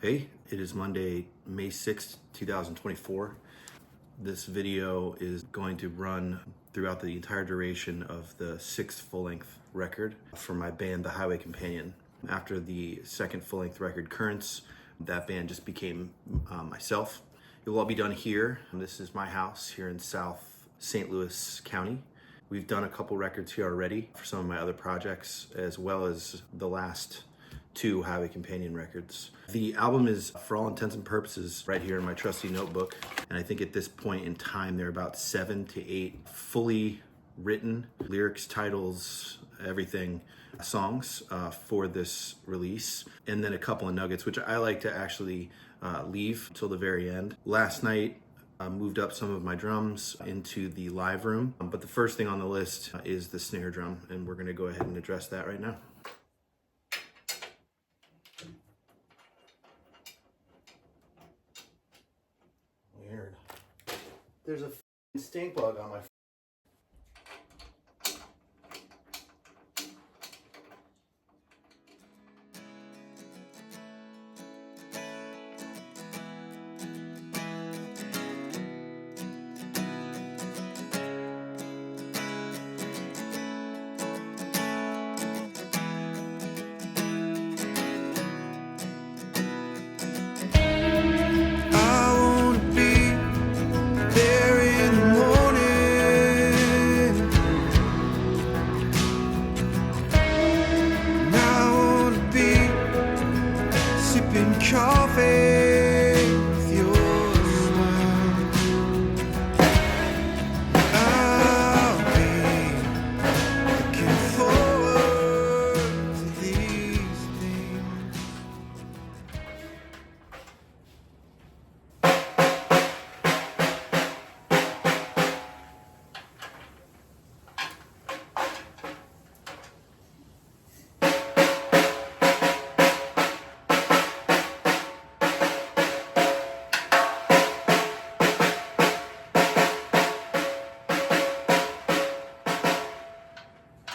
Hey, it is Monday, May 6th, 2024. This video is going to run throughout the entire duration of the sixth full-length record for my band, The Highway Companion. After the second full-length record, Currents, that band just became myself. It will all be done here. This is my house here in South St. Louis County. We've done a couple records here already for some of my other projects, as well as the last two Highway Companion records. The album is, for all intents and purposes, right here in my trusty notebook. And I think at this point in time, there are about 7 to 8 fully written lyrics, titles, everything, songs for this release. And then a couple of nuggets, which I like to actually leave till the very end. Last night, moved up some of my drums into the live room. But the first thing on the list is the snare drum, and we're gonna go ahead and address that right now. Weird. There's a stink bug on my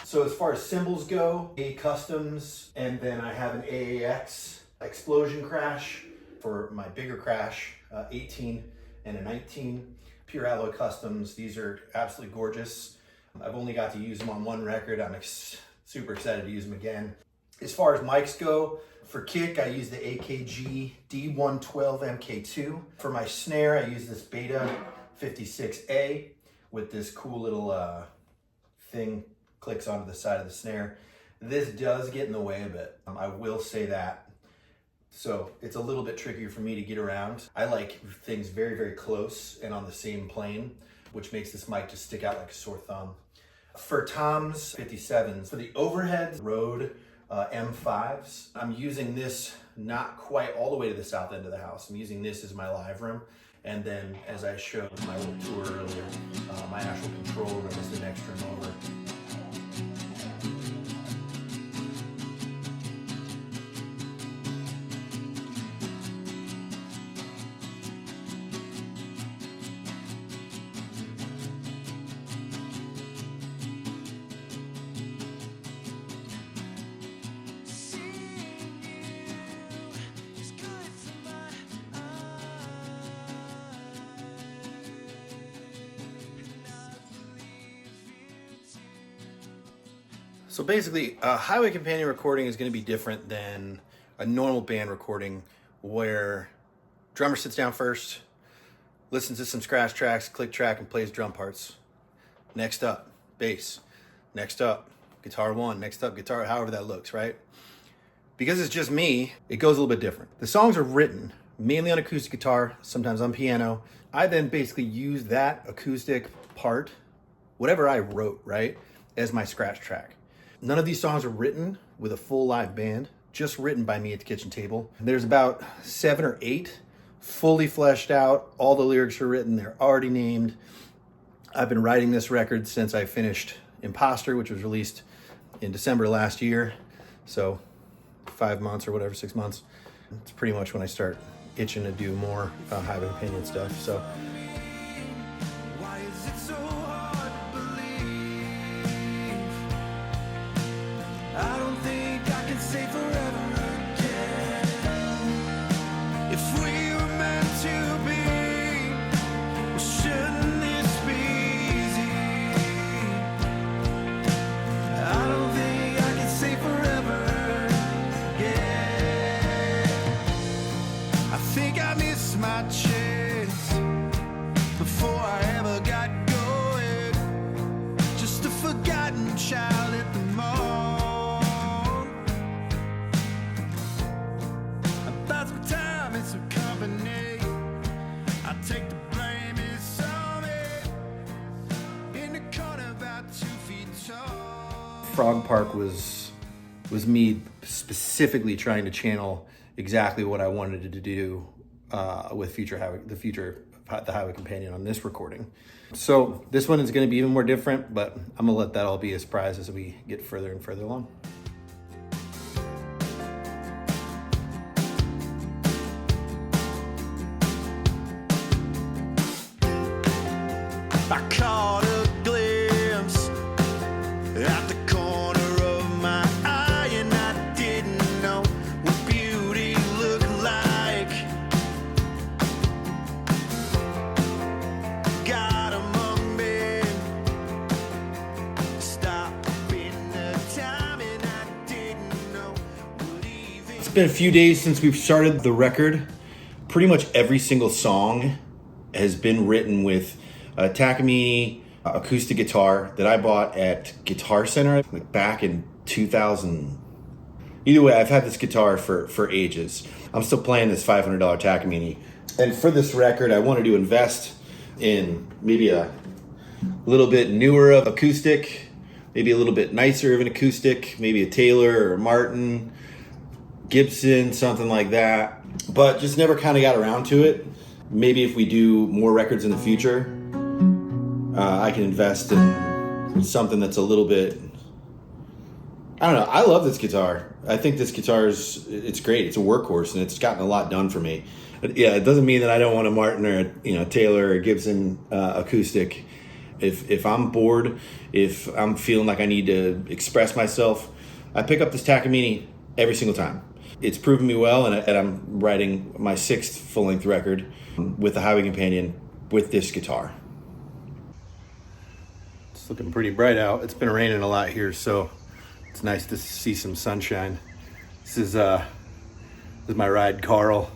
So as far as cymbals go, A customs, and then I have an AAX explosion crash for my bigger crash, 18 and a 19. Pure alloy customs, these are absolutely gorgeous. I've only got to use them on one record. I'm super excited to use them again. As far as mics go, for kick, I use the AKG D112 MK2. For my snare, I use this Beta 56A with this cool little thing clicks onto the side of the snare. This does get in the way a bit. I will say that. So it's a little bit trickier for me to get around. I like things very, very close and on the same plane, which makes this mic just stick out like a sore thumb. For toms, 57s. For the overhead Rode M5s, I'm using this not quite all the way to the south end of the house. I'm using this as my live room. And then, as I showed in my little tour earlier, my actual control room is the next room over. So basically, a Highway Companion recording is going to be different than a normal band recording where drummer sits down first, listens to some scratch tracks, click track, and plays drum parts. Next up, bass. Next up, guitar one. Next up, guitar, however that looks, right? Because it's just me, it goes a little bit different. The songs are written mainly on acoustic guitar, sometimes on piano. I then basically use that acoustic part, whatever I wrote, right, as my scratch track. None of these songs are written with a full live band, just written by me at the kitchen table. There's about 7 or 8 fully fleshed out. All the lyrics are written, they're already named. I've been writing this record since I finished Imposter, which was released in December last year. So 5 months or whatever, 6 months. It's pretty much when I start itching to do more Highway Companion stuff. So I don't think I can say forever again. Frog Park was me specifically trying to channel exactly what I wanted to do with the Highway Companion on this recording. So this one is going to be even more different, but I'm gonna let that all be a surprise as we get further and further along. I caught a glimpse at the corner of my eye, and I didn't know what beauty looked like. God among men, stop in the time, and I didn't know what even. It's been a few days since we've started the record. Pretty much every single song has been written with a Takamine acoustic guitar that I bought at Guitar Center back in 2000. Either way, I've had this guitar for ages. I'm still playing this $500 Takamine. And for this record, I wanted to invest in maybe a little bit newer of acoustic, maybe a little bit nicer of an acoustic, maybe a Taylor or a Martin, Gibson, something like that. But just never kind of got around to it. Maybe if we do more records in the future, I can invest in something that's a little bit, I don't know. I love this guitar. I think this guitar it's great. It's a workhorse and it's gotten a lot done for me. But yeah, it doesn't mean that I don't want a Martin or a Taylor or Gibson acoustic. If I'm bored, if I'm feeling like I need to express myself, I pick up this Takamine every single time. It's proven me well, and I'm writing my 6th full-length record with the Highway Companion with this guitar. It's looking pretty bright out. It's been raining a lot here, so it's nice to see some sunshine. This is my ride, Carl.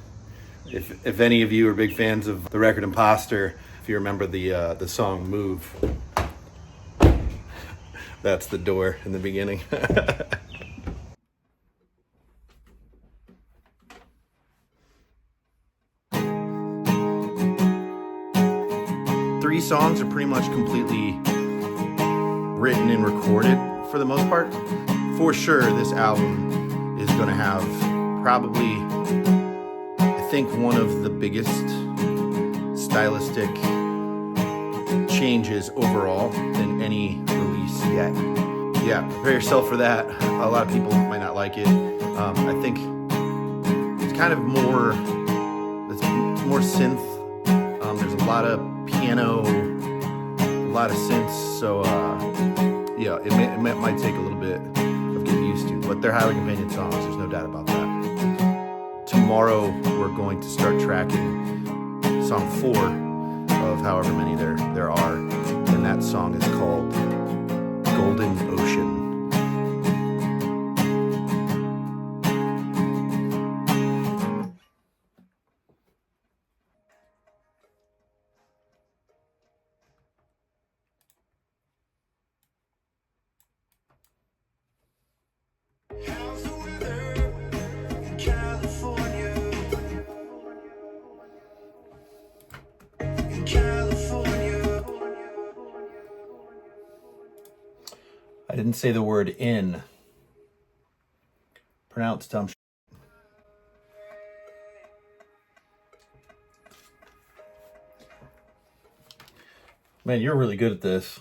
If any of you are big fans of the record Imposter, if you remember the song Move, that's the door in the beginning. 3 songs are pretty much completely written and recorded for the most part. For sure, this album is going to have probably, I think, one of the biggest stylistic changes overall than any release yet. Yeah, prepare yourself for that. A lot of people might not like it. I think it's kind of more, it's more synth. There's a lot of piano, a lot of synths, so yeah, it might take a little bit of getting used to, but they're Highway Companion songs, there's no doubt about that. Tomorrow we're going to start tracking song 4 of however many there are, and that song is called Golden Ocean. How's the weather in California? In California. I didn't say the word in. Pronounce dumb shit. Man, you're really good at this.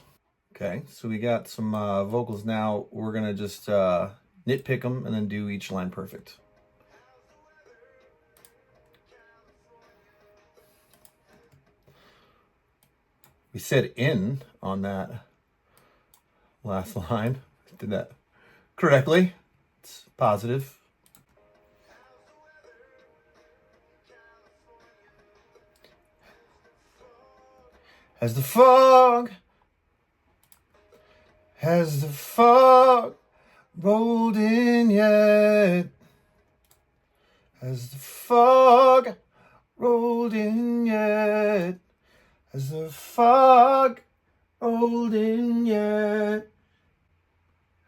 Okay, so we got some vocals now. We're gonna just nitpick them and then do each line perfect. We said in on that last line. Did that correctly. It's positive. Has the fog rolled in yet? Has the fog rolled in yet? Has the fog rolled in yet?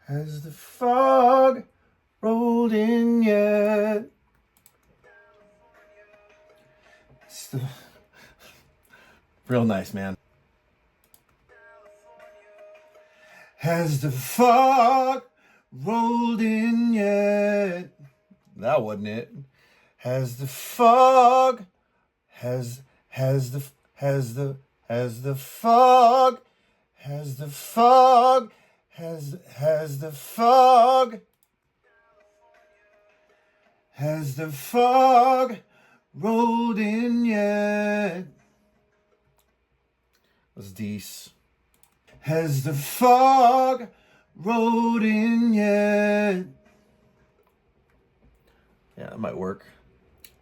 Has the fog rolled in yet? It's real nice, man. Has the fog rolled in yet? That wasn't it. Has the fog, has the fog, has the fog, has the fog, has the fog rolled in yet? That's Dees. Has the fog rolled in yet? Yeah, that might work.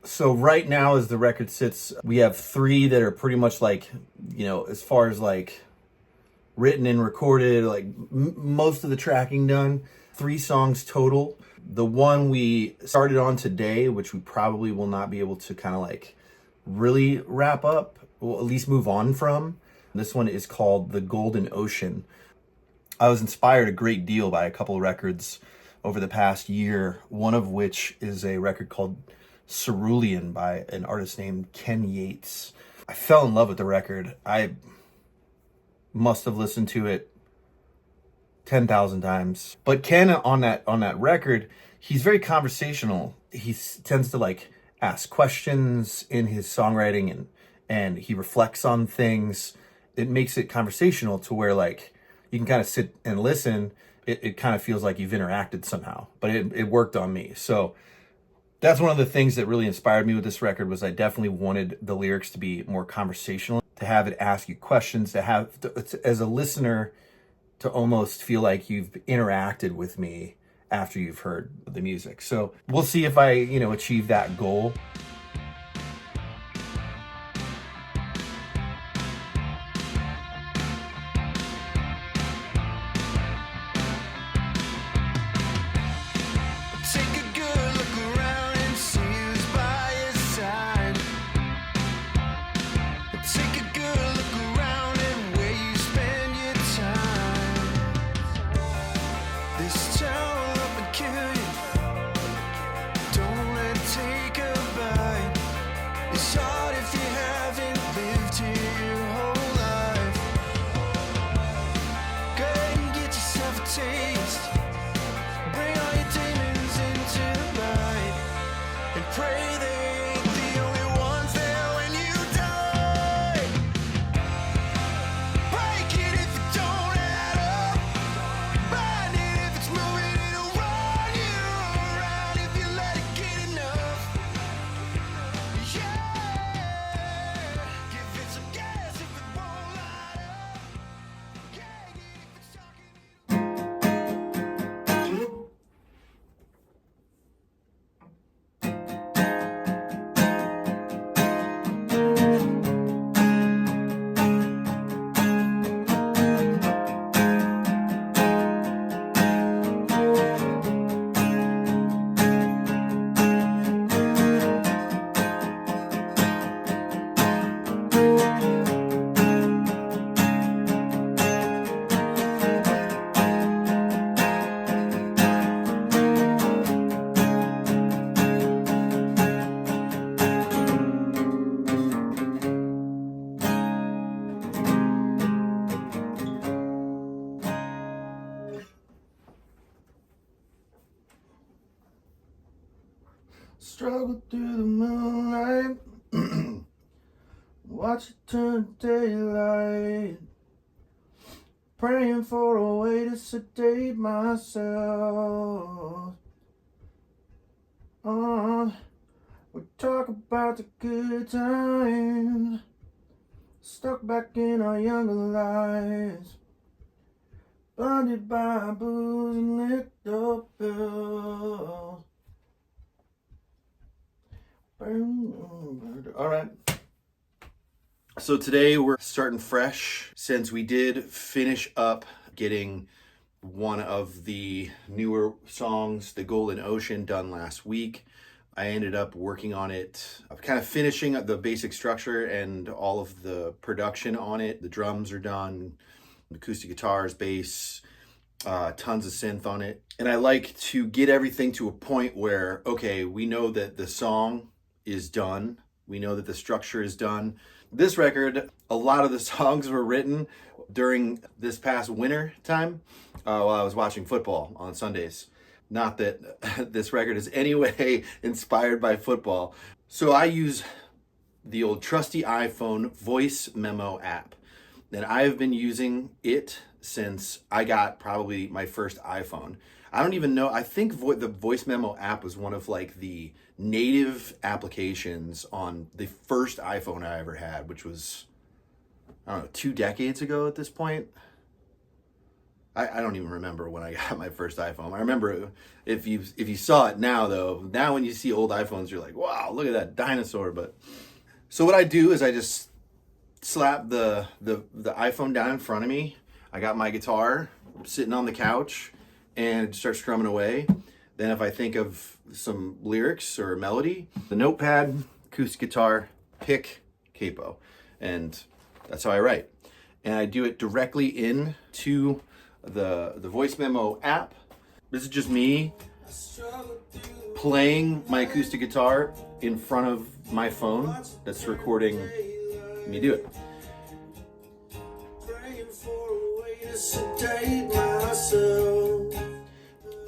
So right now, as the record sits, we have 3 that are pretty much like, as far as like written and recorded, like most of the tracking done. 3 songs total. The one we started on today, which we probably will not be able to kind of like really wrap up, or at least move on from. This one is called The Golden Ocean. I was inspired a great deal by a couple of records over the past year, one of which is a record called Cerulean by an artist named Ken Yates. I fell in love with the record. I must have listened to it 10,000 times. But Ken on that record, he's very conversational. He tends to like ask questions in his songwriting, and he reflects on things. It makes it conversational to where like you can kind of sit and listen. It kind of feels like you've interacted somehow, but it worked on me. So that's one of the things that really inspired me with this record. Was I definitely wanted the lyrics to be more conversational, to have it ask you questions, as a listener, to almost feel like you've interacted with me after you've heard the music. So we'll see if I, achieve that goal. Take a good look around and see who's by your side. Take a good look around and where you spend your time. This town will up and kill you. Don't let it take a bite. It's hard if you haven't lived here your whole life. Go ahead and get yourself a taste. Bring all your demons into the light and pray they ain't the only ones there when you die. Break it if it don't add up. Bind it if it's moving, it'll run you around if you let it get enough. Yeah, give it some gas if it won't light up. Gag it if it's talking. Struggle through the moonlight, watch it turn to daylight, praying for a way to sedate myself. We talk about the good times, stuck back in our younger lives, blinded by booze and liquor pills. All right. So today we're starting fresh, since we did finish up getting one of the newer songs, The Golden Ocean, done last week. I ended up working on it, kind of finishing up the basic structure and all of the production on it. The drums are done, acoustic guitars, bass, tons of synth on it. And I like to get everything to a point where, okay, we know that the song is done. We know that the structure is done. This record, a lot of the songs were written during this past winter time while I was watching football on Sundays. Not that this record is any way inspired by football. So I use the old trusty iPhone voice memo app. And I've been using it since I got probably my first iPhone. I don't even know, I think the voice memo app was one of like the native applications on the first iPhone I ever had, which was, I don't know, 2 decades ago at this point. I don't even remember when I got my first iPhone. I remember if you saw it now though, now when you see old iPhones, you're like, wow, look at that dinosaur. But so what I do is I just slap the iPhone down in front of me. I got my guitar sitting on the couch and start strumming away. Then if I think of some lyrics or a melody, the notepad, acoustic guitar, pick, capo. And that's how I write. And I do it directly into the voice memo app. This is just me playing my acoustic guitar in front of my phone that's recording me do it.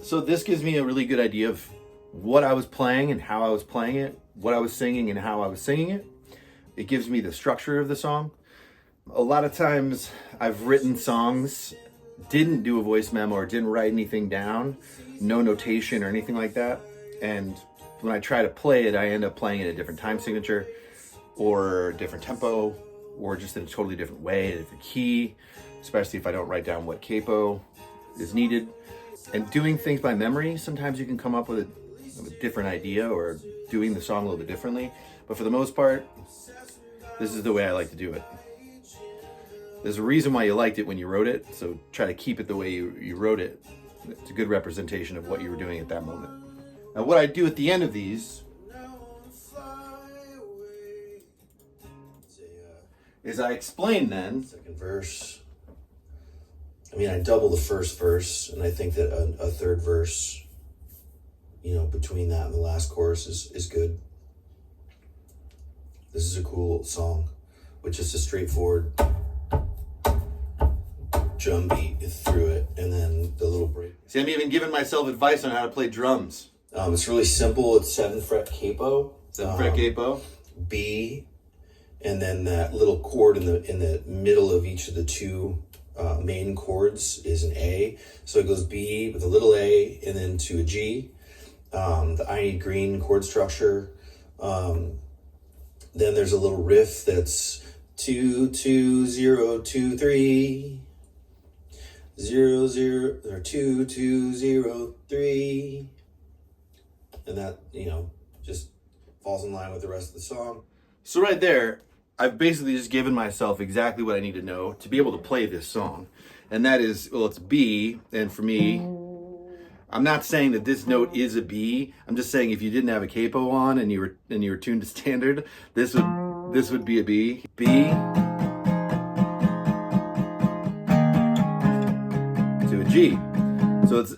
So this gives me a really good idea of what I was playing and how I was playing it, what I was singing and how I was singing it. It gives me the structure of the song. A lot of times I've written songs, didn't do a voice memo or didn't write anything down, no notation or anything like that. And when I try to play it, I end up playing in a different time signature or a different tempo or just in a totally different way, a different key, especially if I don't write down what capo is needed. And doing things by memory, sometimes you can come up with a different idea or doing the song a little bit differently. But for the most part, this is the way I like to do it. There's a reason why you liked it when you wrote it, so try to keep it the way you wrote it. It's a good representation of what you were doing at that moment. Now what I do at the end of these is I explain then. Second verse. I mean, I double the first verse, and I think that a third verse, between that and the last chorus is good. This is a cool song with just a straightforward drum beat through it, and then the little break. See, I'm even giving myself advice on how to play drums. It's really simple. It's 7th fret capo. 7th fret capo. B, and then that little chord in the middle of each of the two main chords is an A. So it goes B with a little a and then to a G. The I Need Green chord structure. Then there's a little riff that's 2 2 0 2 3 0 0 or 2 2 0 3, and that just falls in line with the rest of the song. So right there, I've basically just given myself exactly what I need to know to be able to play this song. And that is, well, it's B, and for me, I'm not saying that this note is a B. I'm just saying if you didn't have a capo on and you were tuned to standard, this would be a B. B to a G. So it's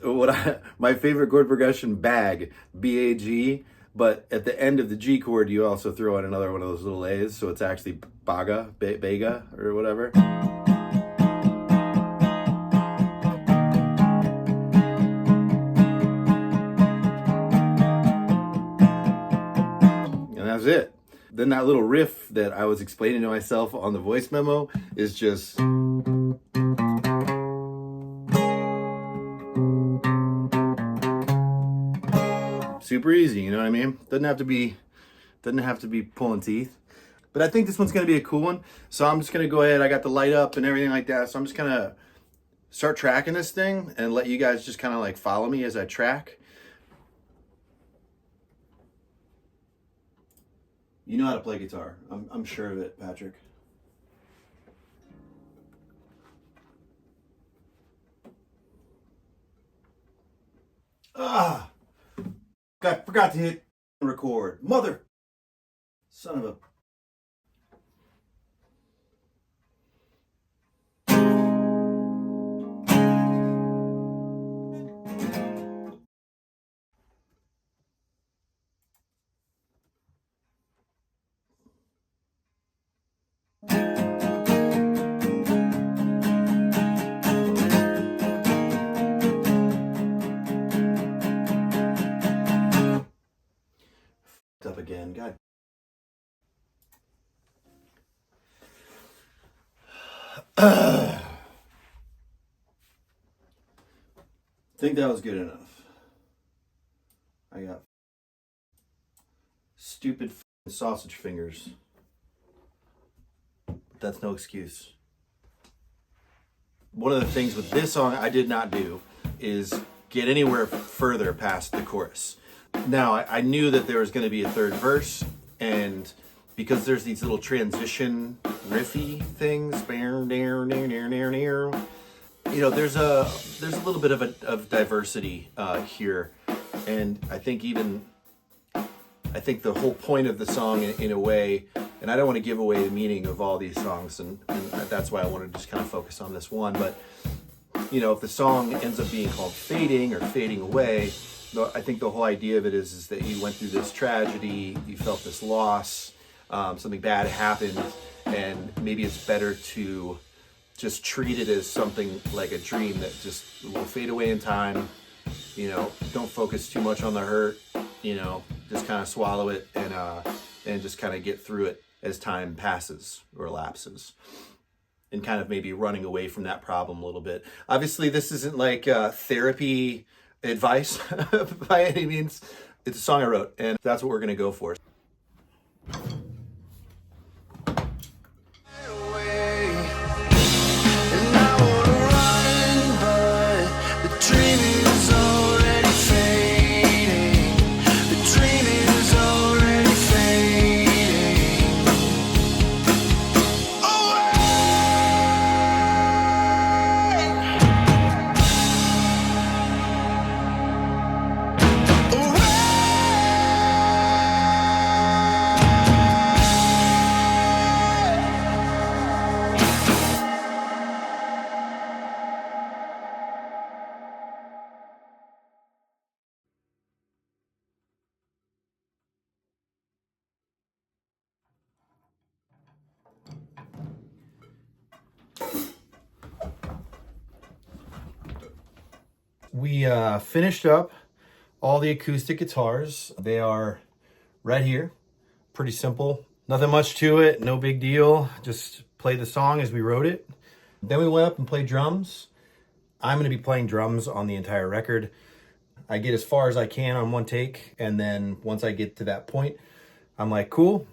my favorite chord progression, bag, B-A-G. But at the end of the G chord, you also throw in another one of those little A's, so it's actually Bega, or whatever. And that's it. Then that little riff that I was explaining to myself on the voice memo is just... super easy, you know what I mean? Doesn't have to be pulling teeth. But I think this one's gonna be a cool one. So I'm just gonna go ahead, I got the light up and everything like that. So I'm just gonna start tracking this thing and let you guys just kind of like follow me as I track. You know how to play guitar. I'm sure of it, Patrick. I forgot to hit record. Mother! Son of a... again. God. I think that was good enough. I got stupid sausage fingers. But that's no excuse. One of the things with this song I did not do is get anywhere further past the chorus. Now, I knew that there was going to be a third verse, and because there's these little transition riffy things, you know, there's a little bit of diversity here, and I think the whole point of the song, in a way, and I don't want to give away the meaning of all these songs, and that's why I wanted to just kind of focus on this one. But you know, if the song ends up being called Fading or Fading Away, I think the whole idea of it is that you went through this tragedy, you felt this loss, something bad happened, and maybe it's better to just treat it as something like a dream that just will fade away in time. You know, don't focus too much on the hurt, you know, just kind of swallow it and just kind of get through it as time passes or elapses, and kind of maybe running away from that problem a little bit. Obviously, this isn't like therapy advice by any means. It's a song I wrote, and that's what we're going to go for. We finished up all the acoustic guitars. They are right here. Pretty simple. Nothing much to it. No big deal. Just play the song as we wrote it. Then we went up and played drums. I'm going to be playing drums on the entire record. I get as far as I can on one take, and then once I get to that point, I'm like, cool,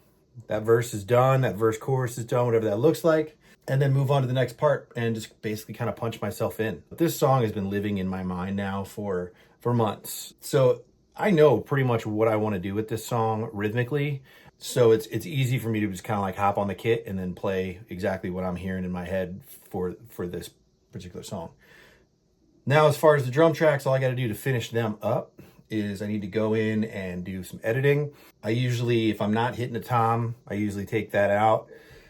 that verse is done, that verse chorus is done, whatever that looks like, and then move on to the next part and just basically kind of punch myself in. This song has been living in my mind now for months. So I know pretty much what I want to do with this song rhythmically. So it's easy for me to just kind of like hop on the kit and then play exactly what I'm hearing in my head for this particular song. Now, as far as the drum tracks, all I got to do to finish them up is I need to go in and do some editing. I usually, if I'm not hitting a tom, I usually take that out.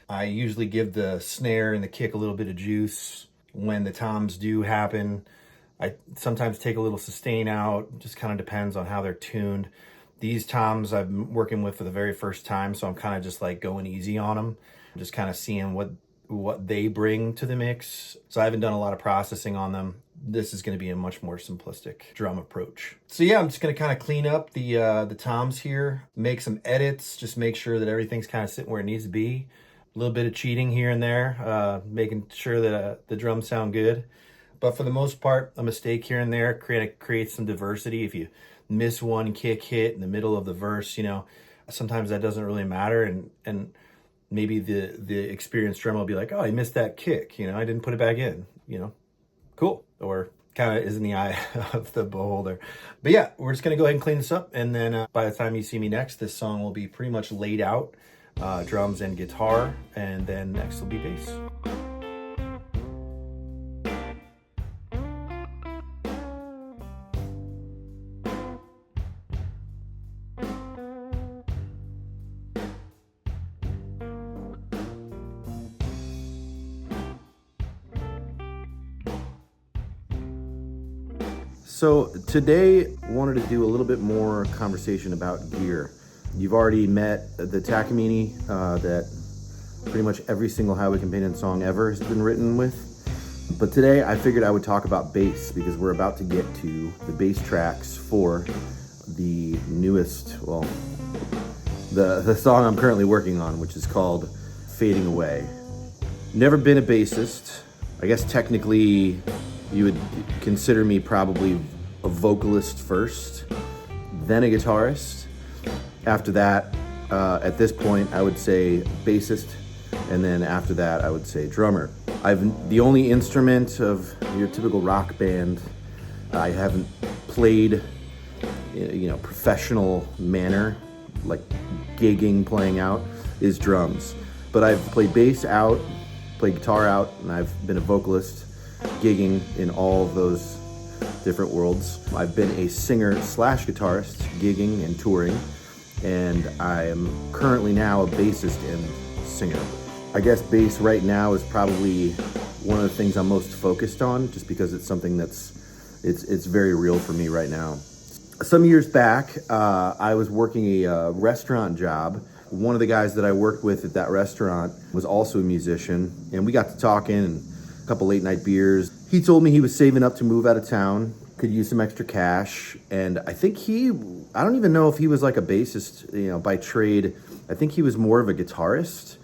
I usually give the snare and the kick a little bit of juice. When the toms do happen, I sometimes take a little sustain out. Just kind of depends on how they're tuned. These toms I'm working with for the very first time, so I'm kind of just like going easy on them, just kind of seeing what they bring to the mix. So I haven't done a lot of processing on them. This is going to be a much more simplistic drum approach. So yeah, I'm just going to kind of clean up the toms here, make some edits, just make sure that everything's kind of sitting where it needs to be. A little bit of cheating here and there, making sure that the drums sound good. But for the most part, a mistake here and there creates some diversity. If you miss one kick hit in the middle of the verse, you know, sometimes that doesn't really matter, and maybe the experienced drummer will be like, oh, I missed that kick, you know, I didn't put it back in, you know, cool. Or kind of is in the eye of the beholder. But yeah, we're just gonna go ahead and clean this up, and then by the time you see me next, this song will be pretty much laid out, drums and guitar, and then next will be bass. So today, I wanted to do a little bit more conversation about gear. You've already met the Takamine that pretty much every single Highway Companion song ever has been written with. But today I figured I would talk about bass, because we're about to get to the bass tracks for the newest, well, the song I'm currently working on, which is called Fading Away. Never been a bassist. I guess technically you would consider me probably a vocalist first, then a guitarist. After that, at this point, I would say bassist, and then after that, I would say drummer. The only instrument of your typical rock band I haven't played, professional manner, like gigging, playing out, is drums. But I've played bass out, played guitar out, and I've been a vocalist, gigging in all of those different worlds. I've been a singer/guitarist, gigging and touring, and I am currently now a bassist and singer. I guess bass right now is probably one of the things I'm most focused on, just because it's something it's very real for me right now. Some years back, I was working a restaurant job. One of the guys that I worked with at that restaurant was also a musician, and we got to talking, and a couple late night beers. He told me he was saving up to move out of town, could use some extra cash, and I think I don't even know if he was like a bassist, by trade. I think he was more of a guitarist,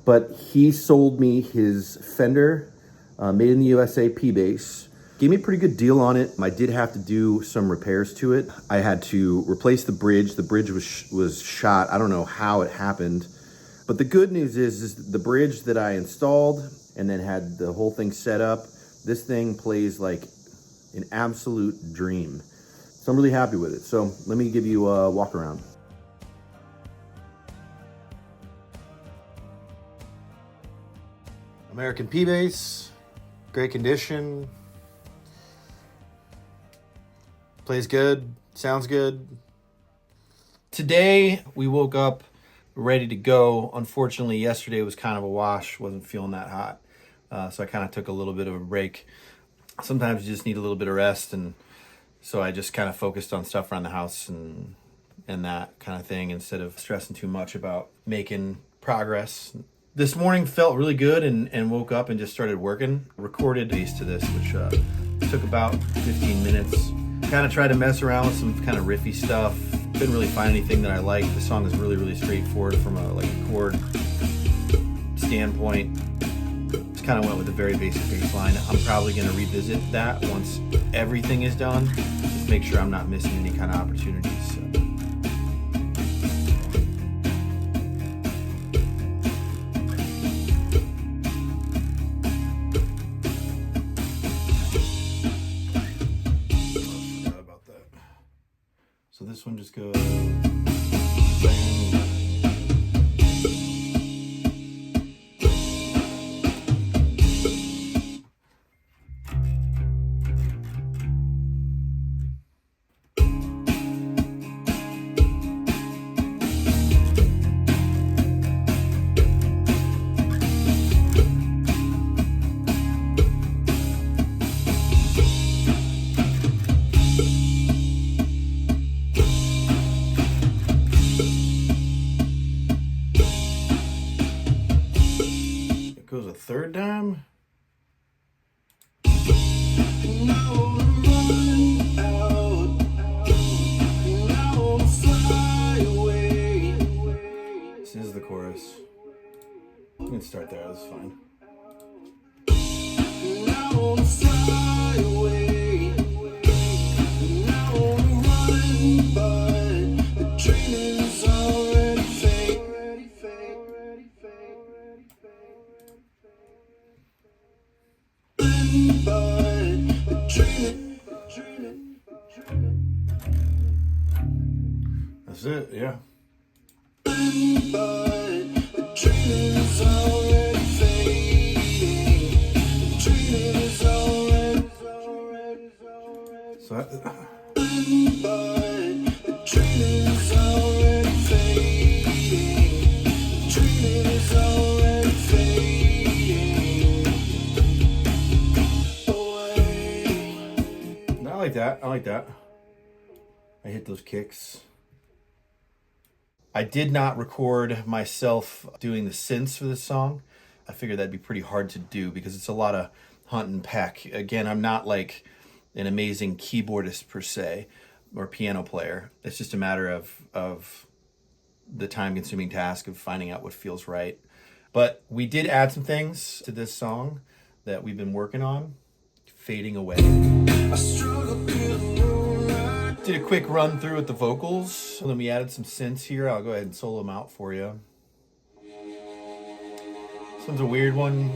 but he sold me his Fender, made in the USA P-Bass. Gave me a pretty good deal on it. I did have to do some repairs to it. I had to replace the bridge. The bridge was shot. I don't know how it happened. But the good news is the bridge that I installed and then had the whole thing set up, this thing plays like an absolute dream. So I'm really happy with it. So let me give you a walk around. American P-Bass, great condition. Plays good, sounds good. Today, we woke up ready to go. Unfortunately, yesterday was kind of a wash, wasn't feeling that hot. So I kind of took a little bit of a break. Sometimes you just need a little bit of rest, and so I just kind of focused on stuff around the house and that kind of thing instead of stressing too much about making progress. This morning felt really good and woke up and just started working. Recorded piece to this, which took about 15 minutes. Kind of tried to mess around with some kind of riffy stuff. Didn't really find anything that I liked. The song is really, really straightforward from a chord standpoint. Just kind of went with a very basic bass line. I'm probably going to revisit that once everything is done. Just make sure I'm not missing any kind of opportunities. So this one just goes bang. Goes a third time. This is the chorus. You can start there, that's fine. That's it, yeah. So I like that. I like that. I hit those kicks. I did not record myself doing the synths for this song. I figured that'd be pretty hard to do because it's a lot of hunt and peck. Again, I'm not like an amazing keyboardist per se or piano player. It's just a matter of the time-consuming task of finding out what feels right. But we did add some things to this song that we've been working on. Fading Away. Did a quick run through with the vocals, and then we added some synths here. I'll go ahead and solo them out for you. This one's a weird one.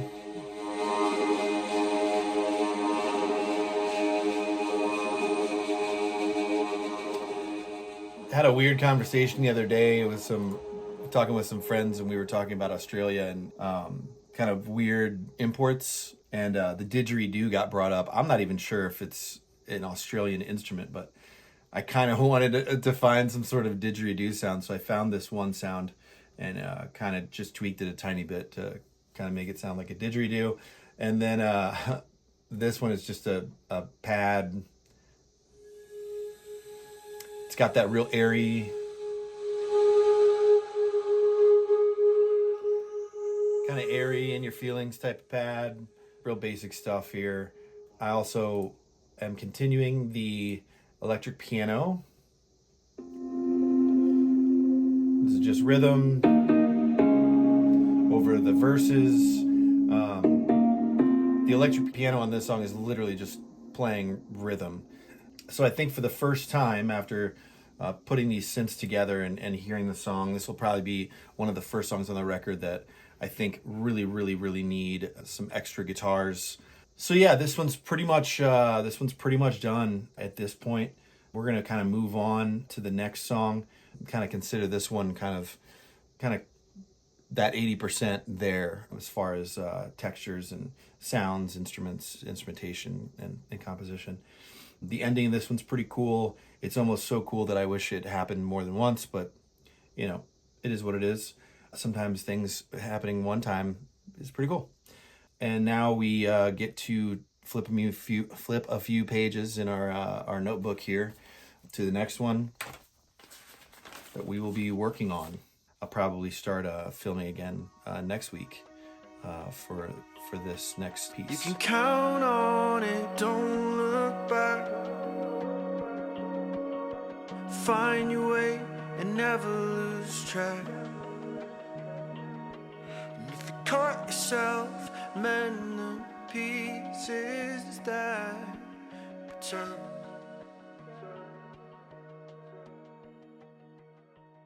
Had a weird conversation the other day with talking with some friends, and we were talking about Australia and kind of weird imports, and the didgeridoo got brought up. I'm not even sure if it's an Australian instrument, but I kind of wanted to find some sort of didgeridoo sound, so I found this one sound and kind of just tweaked it a tiny bit to kind of make it sound like a didgeridoo. And then this one is just a pad. It's got that real airy, kind of airy in your feelings type of pad. Real basic stuff here. I also am continuing the electric piano. This is just rhythm over the verses. The electric piano on this song is literally just playing rhythm. So I think for the first time after putting these synths together and hearing the song, this will probably be one of the first songs on the record that I think really need some extra guitars. So yeah, this one's pretty much done at this point. We're gonna kind of move on to the next song. Kind of consider this one kind of that 80% there as far as textures and sounds, instrumentation, and composition. The ending of this one's pretty cool. It's almost so cool that I wish it happened more than once, but you know, it is what it is. Sometimes things happening one time is pretty cool. And now we get to flip a few pages in our notebook here to the next one that we will be working on. I'll probably start filming again next week for this next piece. You can count on it, don't look back. Find your way and never lose track. And if you caught yourself mending the pieces that return.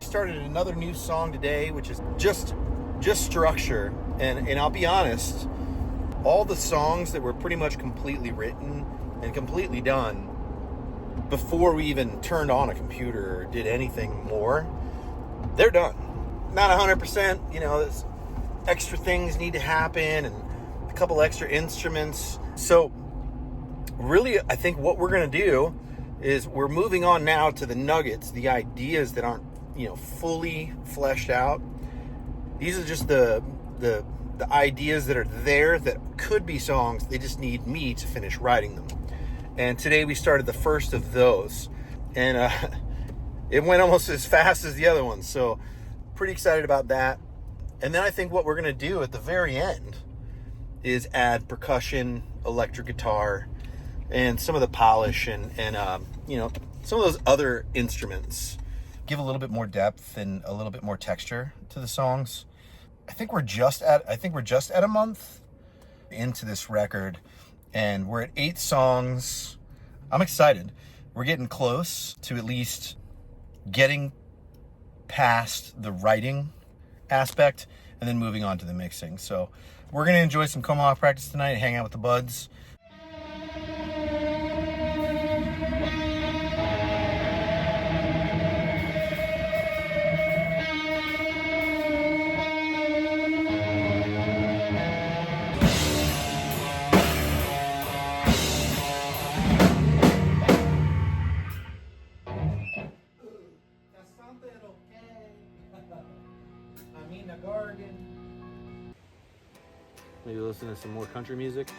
Started another new song today, which is just structure, and I'll be honest, all the songs that were pretty much completely written and completely done before we even turned on a computer or did anything more, they're done. Not 100%, you know, there's extra things need to happen and a couple extra instruments. So really, I think what we're going to do is we're moving on now to the nuggets, the ideas that aren't, you know, fully fleshed out. These are just the ideas that are there that could be songs. They just need me to finish writing them. And today we started the first of those, and it went almost as fast as the other ones. So pretty excited about that. And then I think what we're going to do at the very end is add percussion, electric guitar, and some of the polish and you know, some of those other instruments. Give a little bit more depth and a little bit more texture to the songs. I think we're just at a month into this record, and we're at 8 songs. I'm excited. We're getting close to at least getting past the writing aspect and then moving on to the mixing. So we're going to enjoy some Tomahawk practice tonight, hang out with the buds. Maybe listen to some more country music.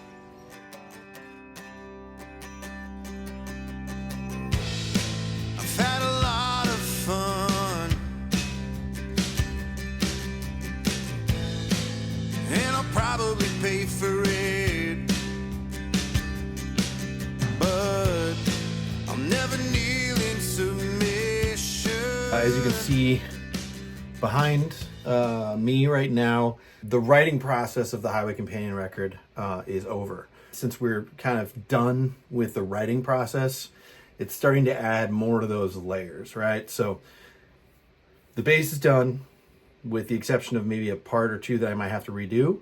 I've had a lot of fun, and I'll probably pay for it, but I'll never kneel in submission. As you can see, behind me right now. The writing process of the Highway Companion record is over. Since we're kind of done with the writing process, it's starting to add more to those layers, right? So the bass is done, with the exception of maybe a part or two that I might have to redo.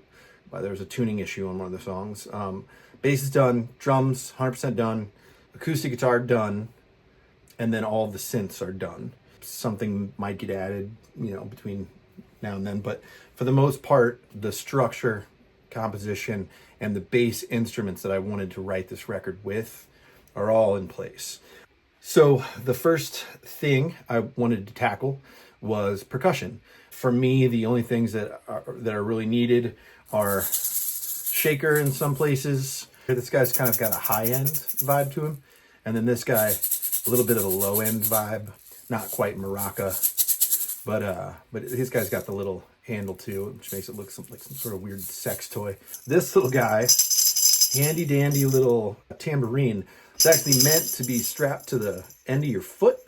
There's a tuning issue on one of the songs. Bass is done, drums 100% done, acoustic guitar done, and then all the synths are done. Something might get added, between now and then, but for the most part, the structure, composition, and the bass instruments that I wanted to write this record with are all in place. So the first thing I wanted to tackle was percussion. For me, the only things that are really needed are shaker in some places. This guy's kind of got a high-end vibe to him, and then this guy, a little bit of a low-end vibe, not quite maraca, but his guy's got the little handle too, which makes it look like some sort of weird sex toy. This little guy, handy dandy little tambourine. It's actually meant to be strapped to the end of your foot,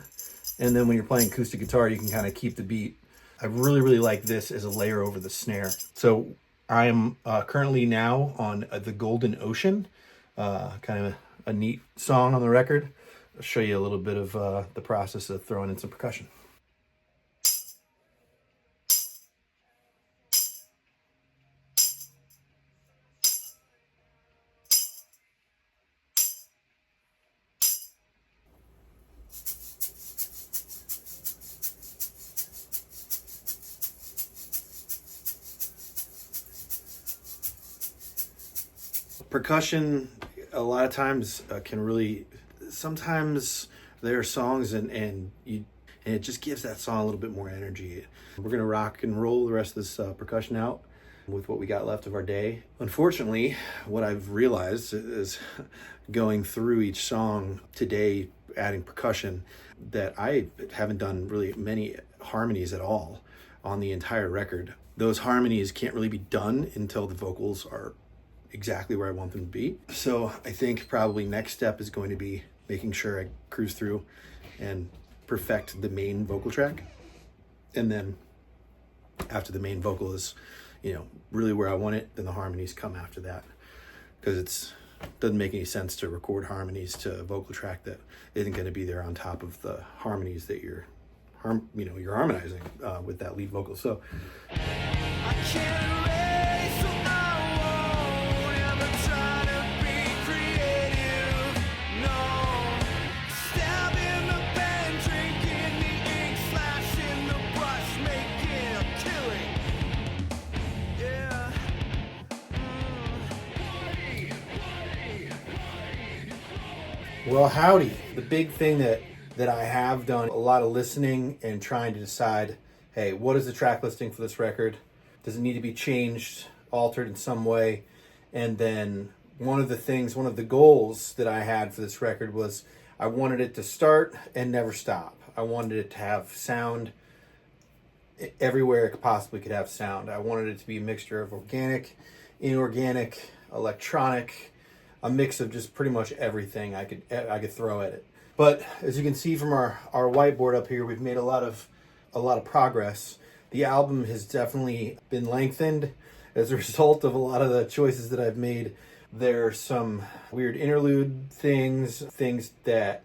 and then when you're playing acoustic guitar, you can kind of keep the beat. I really, really like this as a layer over the snare. So I am currently now on The Golden Ocean, kind of a neat song on the record. I'll show you a little bit of the process of throwing in some percussion. Percussion, a lot of times can really, sometimes there are songs and it just gives that song a little bit more energy. We're gonna rock and roll the rest of this percussion out with what we got left of our day. Unfortunately, what I've realized is going through each song today, adding percussion, that I haven't done really many harmonies at all on the entire record. Those harmonies can't really be done until the vocals are exactly where I want them to be. So I think probably next step is going to be making sure I cruise through and perfect the main vocal track. And then after the main vocal is, really where I want it, then the harmonies come after that. Because it doesn't make any sense to record harmonies to a vocal track that isn't going to be there on top of the harmonies that you're harmonizing with that lead vocal. So I can't erase my own, ever try to be creative. No, stab in the pen, drinking the ink, slashing the brush, making a killing. Yeah. Well, howdy. The big thing that I have done a lot of listening and trying to decide, hey, what is the track listing for this record? Does it need to be changed, altered in some way? And then one of the goals that I had for this record was I wanted it to start and never stop. I wanted it to have sound everywhere it possibly could have sound. I wanted it to be a mixture of organic, inorganic, electronic, a mix of just pretty much everything I could throw at it. But as you can see from our whiteboard up here, we've made a lot of progress. The album has definitely been lengthened as a result of a lot of the choices that I've made. There are some weird interlude things that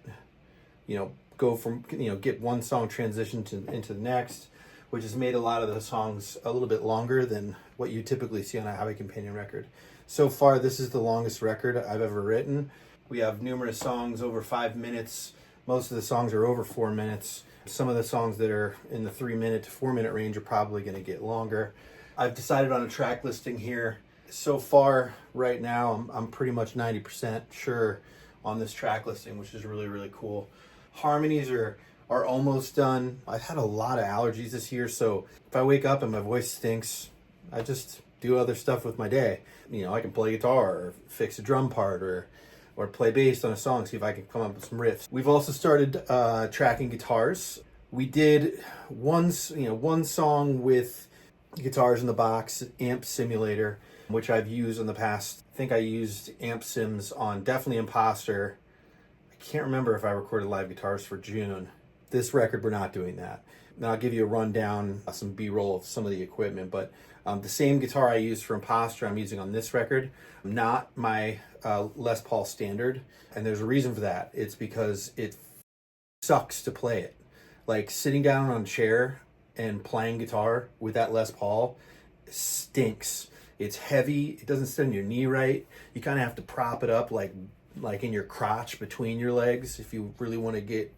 go from get one song transition into the next, which has made a lot of the songs a little bit longer than what you typically see on a Highway Companion record. So far, this is the longest record I've ever written. We have numerous songs over 5 minutes. Most of the songs are over 4 minutes. Some of the songs that are in the 3 minute to 4 minute range are probably going to get longer. I've decided on a track listing here. So far, right now, I'm pretty much 90% sure on this track listing, which is really, really cool. Harmonies are almost done. I've had a lot of allergies this year, so if I wake up and my voice stinks, I just do other stuff with my day. I can play guitar or fix a drum part or play bass on a song, see if I can come up with some riffs. We've also started tracking guitars. We did one song with guitars in the box, Amp Simulator, which I've used in the past. I think I used Amp Sims on definitely Imposter. I can't remember if I recorded live guitars for June. This record, we're not doing that. Now I'll give you a rundown, some B-roll of some of the equipment, but the same guitar I used for Imposter I'm using on this record, not my Les Paul Standard, and there's a reason for that. It's because it sucks to play it. Like sitting down on a chair and playing guitar with that Les Paul stinks. It's heavy. It doesn't sit on your knee right. You kind of have to prop it up like in your crotch between your legs if you really want to get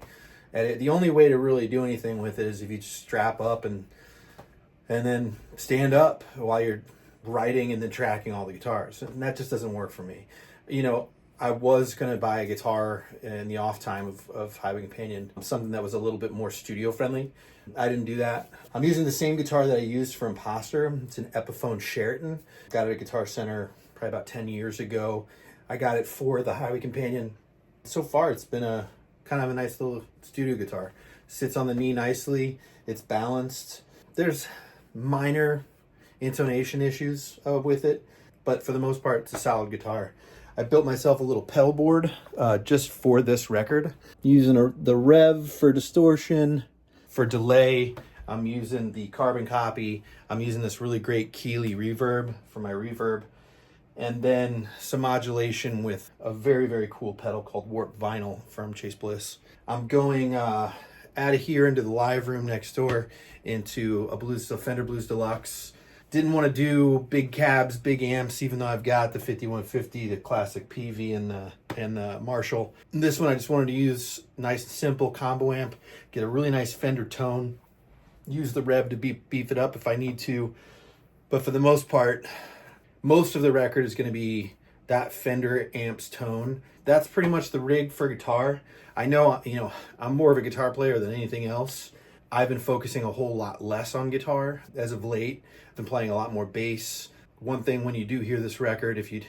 at it. The only way to really do anything with it is if you just strap up and then stand up while you're writing and then tracking all the guitars. And that just doesn't work for me. You know, I was going to buy a guitar in the off time of Highway Companion, something that was a little bit more studio friendly. I didn't do that. I'm using the same guitar that I used for Imposter. It's an Epiphone Sheraton. Got it at Guitar Center probably about 10 years ago. I got it for the Highway Companion. So far, it's been a kind of a nice little studio guitar. Sits on the knee nicely. It's balanced. There's minor intonation issues with it, but for the most part, it's a solid guitar. I built myself a little pedal board just for this record, using the Rev for distortion. For delay, I'm using the Carbon Copy. I'm using this really great Keeley reverb for my reverb. And then some modulation with a very, very cool pedal called Warp Vinyl from Chase Bliss. I'm going out of here into the live room next door into a Fender Blues Deluxe. Didn't want to do big cabs, big amps, even though I've got the 5150, the classic PV, and the Marshall. This one I just wanted to use nice, simple combo amp, get a really nice Fender tone, use the Rev to beef it up if I need to. But for the most part, most of the record is going to be that Fender amps tone. That's pretty much the rig for guitar. I know, I'm more of a guitar player than anything else. I've been focusing a whole lot less on guitar as of late. I've been playing a lot more bass. One thing when you do hear this record, if you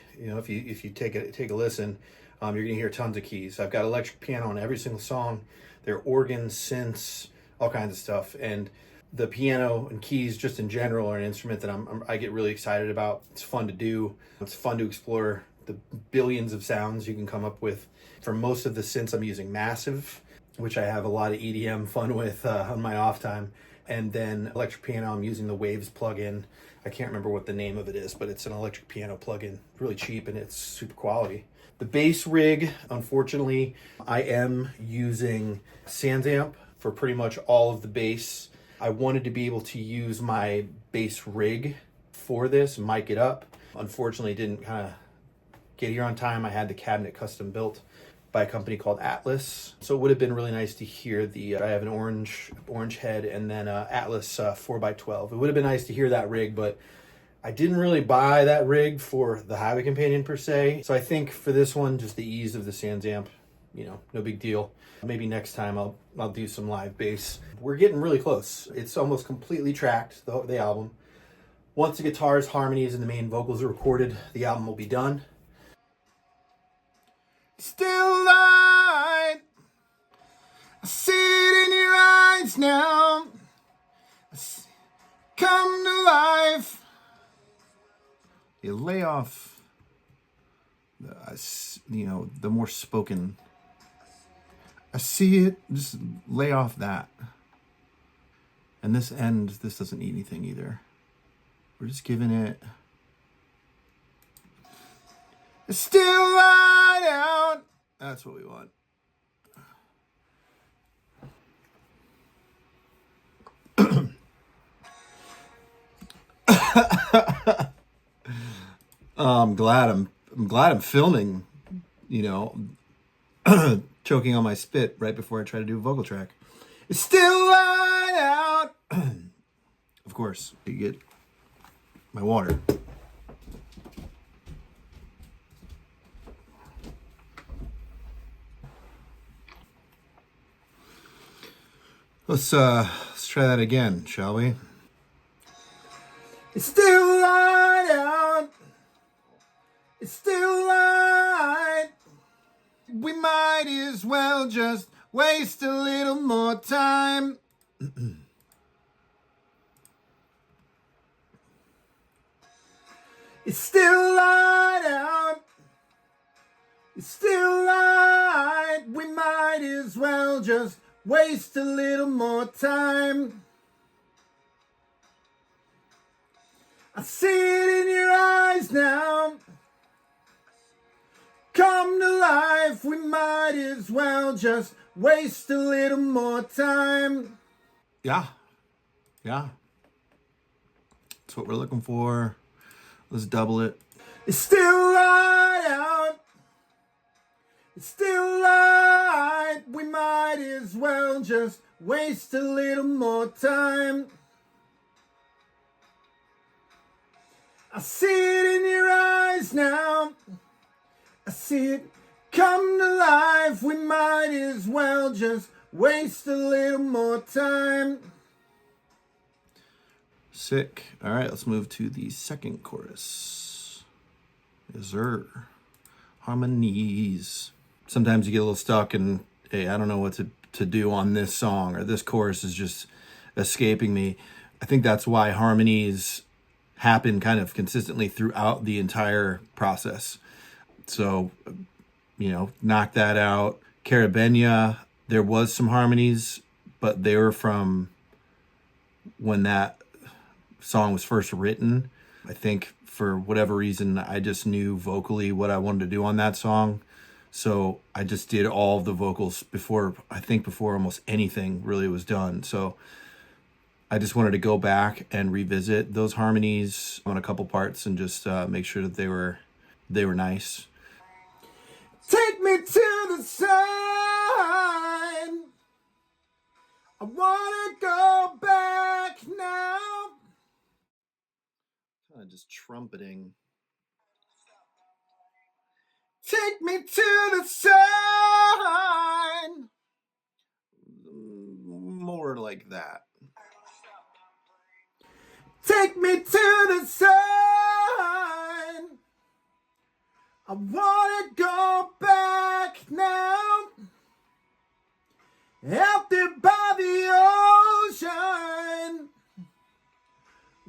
take a listen, you're gonna hear tons of keys. I've got electric piano on every single song. There are organs, synths, all kinds of stuff, and the piano and keys just in general are an instrument that I get really excited about. It's fun to do. It's fun to explore the billions of sounds you can come up with. For most of the synths, I'm using Massive, which I have a lot of EDM fun with on my off time. And then electric piano, I'm using the Waves plugin. I can't remember what the name of it is, but it's an electric piano plugin. Really cheap and it's super quality. The bass rig, unfortunately, I am using SansAmp for pretty much all of the bass. I wanted to be able to use my bass rig for this, mic it up. Unfortunately, it didn't kind of get here on time. I had the cabinet custom built by a company called Atlas. So it would have been really nice to hear I have an orange head and then Atlas 4x12. It would have been nice to hear that rig, but I didn't really buy that rig for the Highway Companion per se. So I think for this one, just the ease of the SansAmp, no big deal. Maybe next time I'll do some live bass. We're getting really close. It's almost completely tracked, the album. Once the guitars, harmonies, and the main vocals are recorded, the album will be done. Still light, I see it in your eyes now. Come to life. You lay off the more spoken. I see it, just lay off that. And this doesn't need anything either. We're just giving it. It's still light out. That's what we want. I'm glad I'm filming, choking on my spit right before I try to do a vocal track. It's still light out. Of course, you get my water. Let's try that again, shall we? It's still light out. It's still light. We might as well just waste a little more time. It's still light out. It's still light. We might as well just waste a little more time. I see it in your eyes now. Come to life, we might as well just waste a little more time. Yeah. That's what we're looking for. Let's double it. It's still light out. It's still light. We might as well just waste a little more time. I see it in your eyes now. I see it come to life. We might as well just waste a little more time. Sick. All right, let's move to the second chorus. Yes, sir. Harmonies. Sometimes you get a little stuck and, hey, I don't know what to do on this song, or this chorus is just escaping me. I think that's why harmonies happen kind of consistently throughout the entire process. So, knock that out. Carabenia, there was some harmonies, but they were from when that song was first written. I think for whatever reason, I just knew vocally what I wanted to do on that song. So I just did all of the vocals before almost anything really was done. So I just wanted to go back and revisit those harmonies on a couple parts and just make sure that they were nice. Take me to the side. I want to go back now. Kind of just trumpeting. Take me to the side. More like that. Take me to the side. I want to go back now. Out there by the ocean.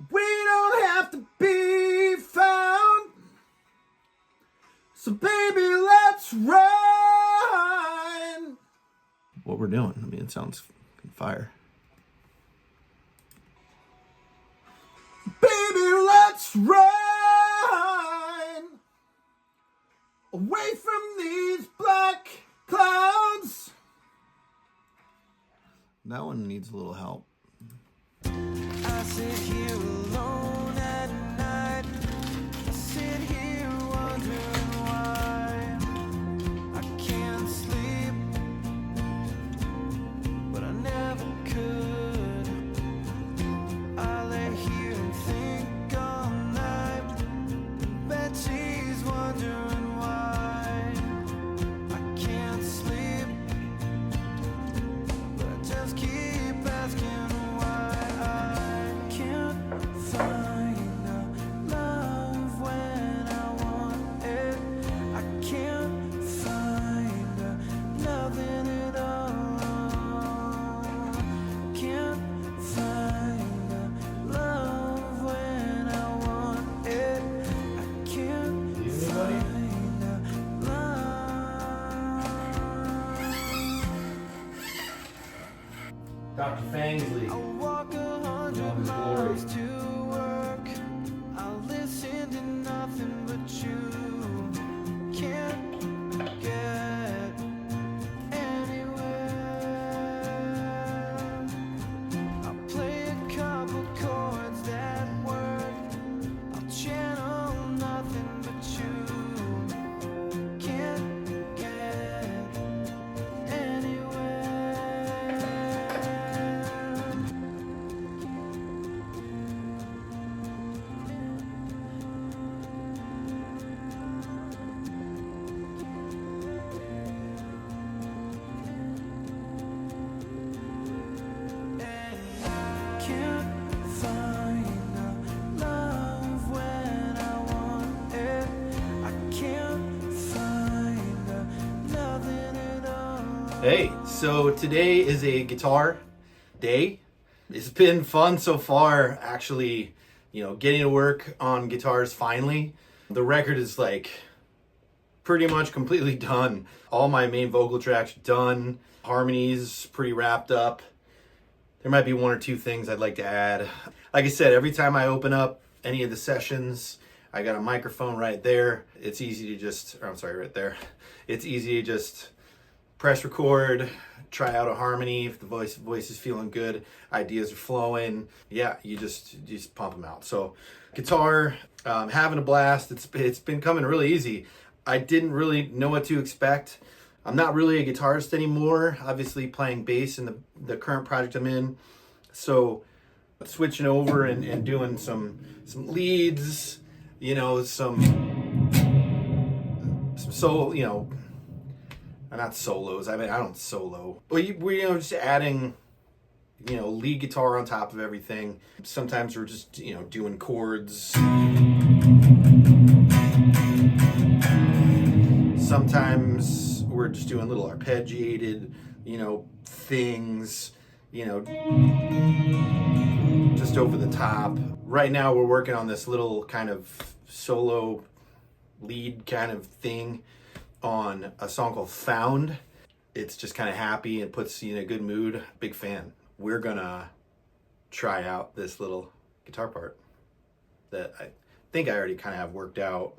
We don't have to be found. So baby, let's run. What we're doing, I mean, it sounds fire. Baby, let's run away from these black clouds. That one needs a little help. I sit here alone at night. I sit here wondering why I can't sleep, but I never could. I lay here and think all night. Bet she's wondering why I can't sleep, but I just keep asking. Dr. Fangsley. I walk 100 miles to work. I listen to nothing but you. Can't get anywhere. I play a couple chords that work. I'll channel nothing but you. Can't get anywhere. Hey, so today is a guitar day. It's been fun so far, actually, getting to work on guitars finally. The record is like pretty much completely done. All my main vocal tracks done. Harmonies pretty wrapped up. There might be one or two things I'd like to add. Like I said, every time I open up any of the sessions, I got a microphone right there. It's easy to just, right there. It's easy to just press record, try out a harmony. If the voice is feeling good, ideas are flowing. Yeah, you just pump them out. So guitar, having a blast. It's been coming really easy. I didn't really know what to expect. I'm not really a guitarist anymore, obviously playing bass in the current project I'm in. So switching over and doing some leads, some solo, not solos. I mean, I don't solo. But we're just adding, lead guitar on top of everything. Sometimes we're just, doing chords. Sometimes we're just doing little arpeggiated, things, just over the top. Right now we're working on this little kind of solo lead kind of thing on a song called Found. It's just kind of happy and puts you in a good mood. Big fan. We're gonna try out this little guitar part that I think I already kind of have worked out,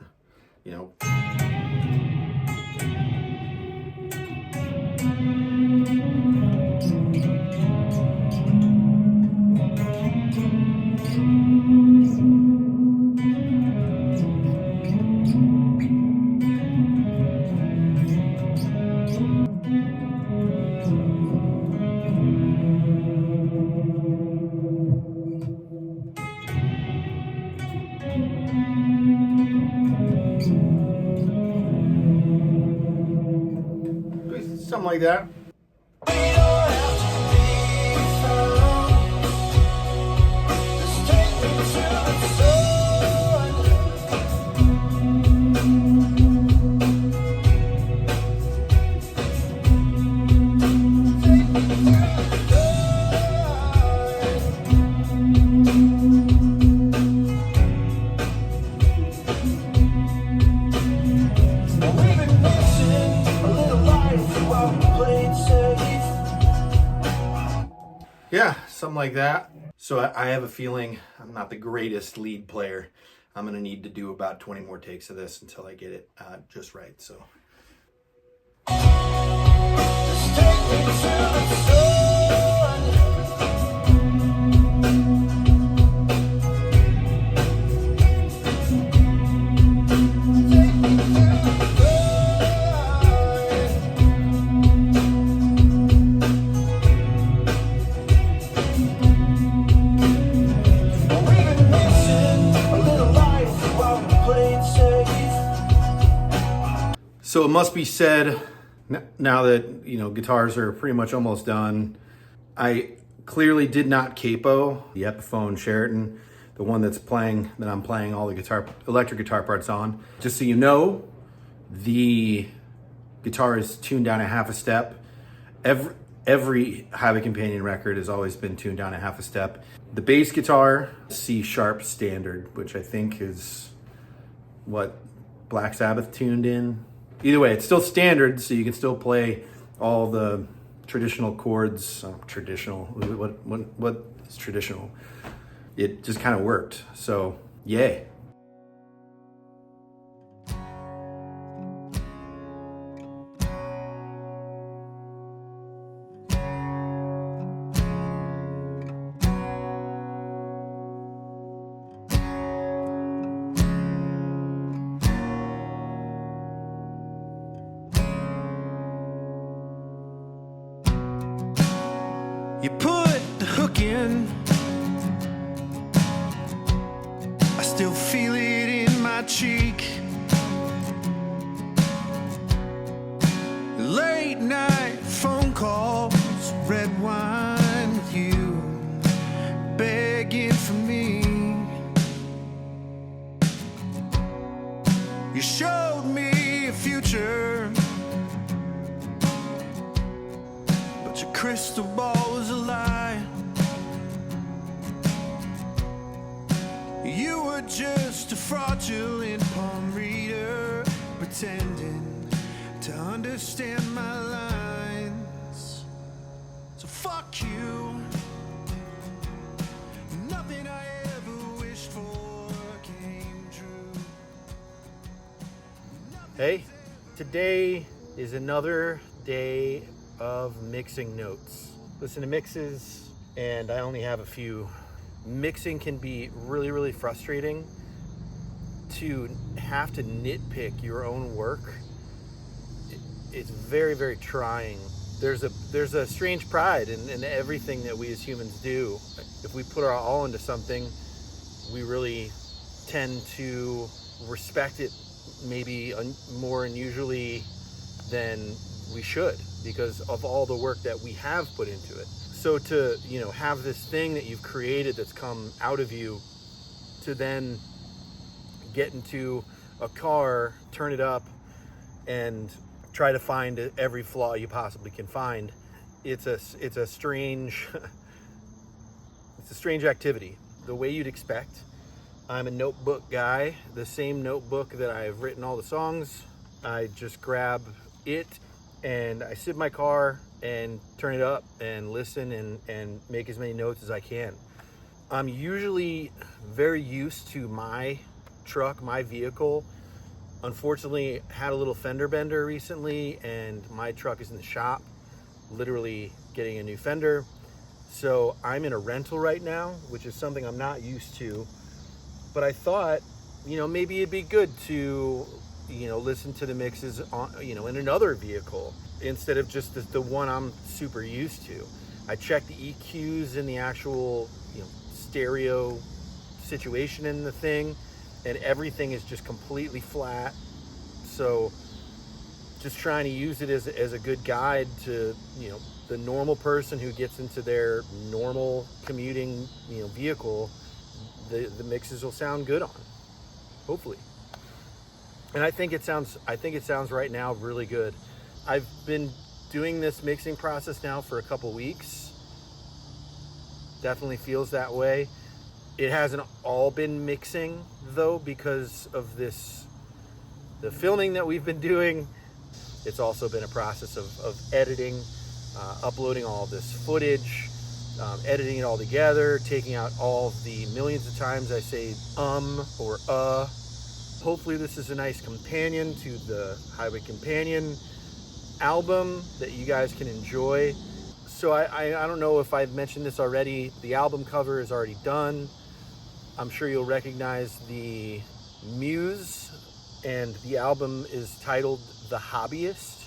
something like that. Yeah, something like that. So I have a feeling I'm not the greatest lead player. I'm going to need to do about 20 more takes of this until I get it just right. So. So it must be said, now that, guitars are pretty much almost done, I clearly did not capo the Epiphone Sheraton, the one that I'm playing all the electric guitar parts on. Just so you know, the guitar is tuned down a half a step. Every Highway Companion record has always been tuned down a half a step. The bass guitar, C sharp standard, which I think is what Black Sabbath tuned in. Either way, it's still standard, so you can still play all the traditional chords. Traditional, what is traditional? It just kind of worked, so yay. You put the hook in, I still feel it in my cheek. Late night phone calls, red wine with you, begging for me. You showed me a future, but your crystal ball was a lie. You were just a fraudulent palm reader, pretending understand my lines. So fuck you. Nothing I ever wished for came true. Hey, today is another day of mixing notes. Listen to mixes, and I only have a few. Mixing can be really, really frustrating. To have to nitpick your own work, it's very, very trying. There's a strange pride in everything that we as humans do. If we put our all into something, we really tend to respect it maybe more unusually than we should, because of all the work that we have put into it. So to, have this thing that you've created that's come out of you, to then get into a car, turn it up, and try to find every flaw you possibly can find, it's a strange it's a strange activity, the way you'd expect. I'm a notebook guy. The same notebook that I've written all the songs, I just grab it and I sit in my car and turn it up and listen and make as many notes as I can. I'm usually very used to my truck, my vehicle. Unfortunately, had a little fender bender recently, and my truck is in the shop, literally getting a new fender. So I'm in a rental right now, which is something I'm not used to. But I thought, maybe it'd be good to, listen to the mixes on, in another vehicle instead of just the one I'm super used to. I checked the EQs in the actual, stereo situation in the thing, and everything is just completely flat. So just trying to use it as a good guide to, the normal person who gets into their normal commuting, vehicle, the mixes will sound good on, hopefully. And I think it sounds right now really good. I've been doing this mixing process now for a couple weeks. Definitely feels that way. It hasn't all been mixing though, because of the filming that we've been doing. It's also been a process of editing, uploading all this footage, editing it all together, taking out all the millions of times I say or Hopefully this is a nice companion to the Highway Companion album that you guys can enjoy. So I don't know if I've mentioned this already. The album cover is already done. I'm sure you'll recognize the muse, and the album is titled The Hobbyist.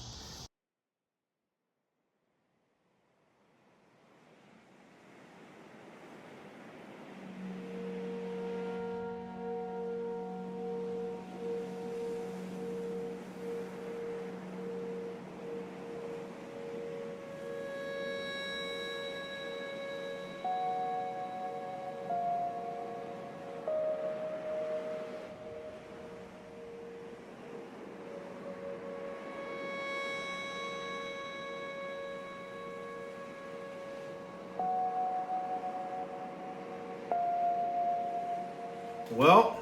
Well,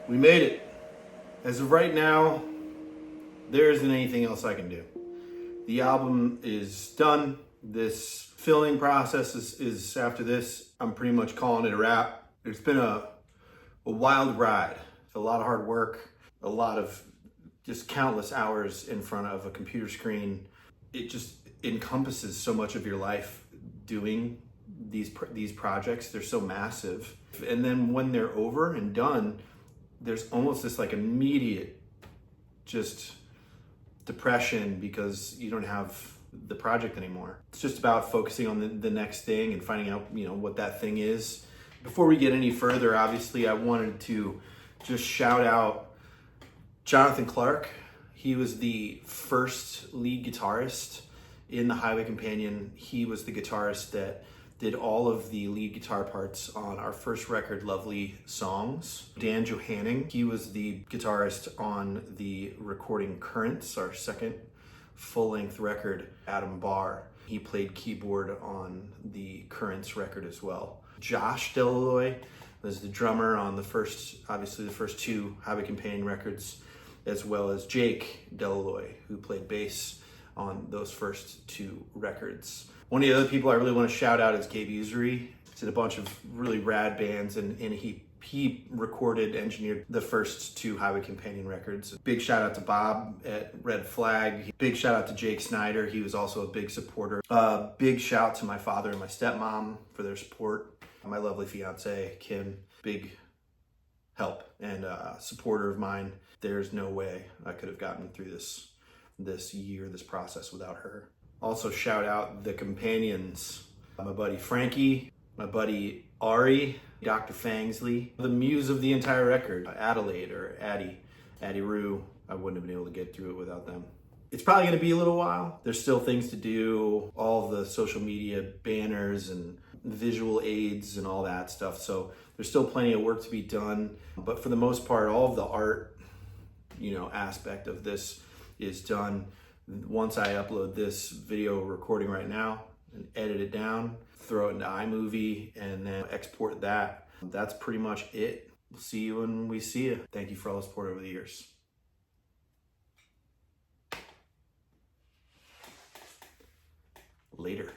we made it. As of right now, there isn't anything else I can do. The album is done. This filming process is after this. I'm pretty much calling it a wrap. It's been a wild ride. A lot of hard work, a lot of just countless hours in front of a computer screen. It just encompasses so much of your life doing these projects. They're so massive. And then when they're over and done, there's almost this like immediate just depression because you don't have the project anymore. It's just about focusing on the next thing and finding out, what that thing is. Before we get any further, obviously I wanted to just shout out Jonathan Clark. He was the first lead guitarist in the Highway Companion. He was the guitarist that did all of the lead guitar parts on our first record, Lovely Songs. Dan Johanning, he was the guitarist on the recording Currents, our second full-length record. Adam Barr, he played keyboard on the Currents record as well. Josh Delaloy was the drummer on the first two Highway Companion records. as well as Jake Delalloy, who played bass on those first 2 records. One of the other people I really want to shout out is Gabe Usery. He's in a bunch of really rad bands, and he recorded, engineered the first 2 Highway Companion records. Big shout out to Bob at Red Flag. Big shout out to Jake Snyder. He was also a big supporter. Big shout to my father and my stepmom for their support. My lovely fiance, Kim, big help and supporter of mine. There's no way I could have gotten through this process without her. Also shout out the companions, my buddy Frankie, my buddy Ari, Dr. Fangsley, the muse of the entire record, Adelaide or Addie Rue. I wouldn't have been able to get through it without them. It's probably going to be a little while. There's still things to do, all the social media banners and visual aids and all that stuff. So there's still plenty of work to be done. But for the most part, all of the art, aspect of this is done. Once I upload this video recording right now and edit it down, throw it into iMovie, and then export that, that's pretty much it. We'll see you when we see you. Thank you for all the support over the years. Later.